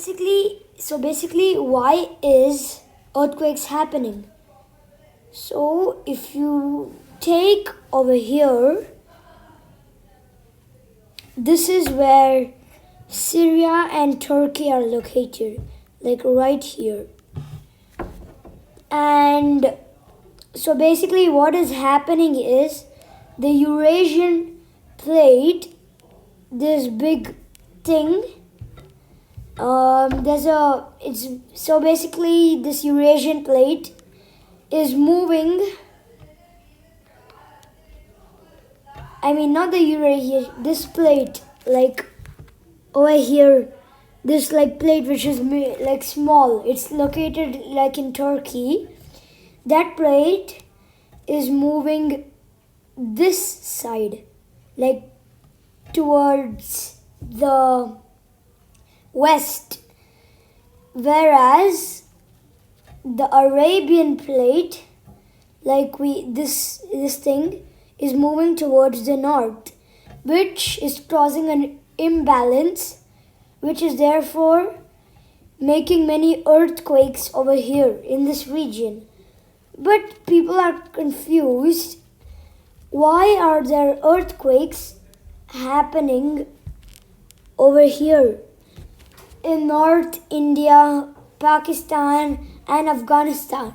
basically, why is earthquakes happening? So if you take over here, this is where Syria and Turkey are located, like right here. And so basically what is happening is the Eurasian plate, this big thing, so basically this Eurasian plate is moving, not the Eurasian, this plate, like over here, this like plate which is like small, it's located like in Turkey. That plate is moving this side, like towards the west, whereas the Arabian plate, this thing is moving towards the north, which is causing an imbalance, which is therefore making many earthquakes over here in this region. But people are confused. Why are there earthquakes happening over here in North India, Pakistan, and Afghanistan?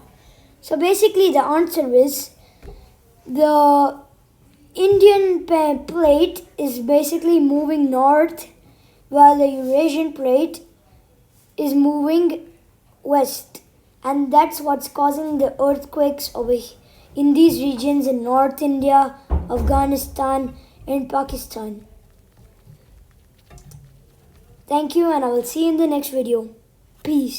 So basically the answer is the Indian plate is basically moving north while the Eurasian plate is moving west, and that's what's causing the earthquakes over in these regions in North India, Afghanistan, and Pakistan. Thank you, and I will see you in the next video. Peace.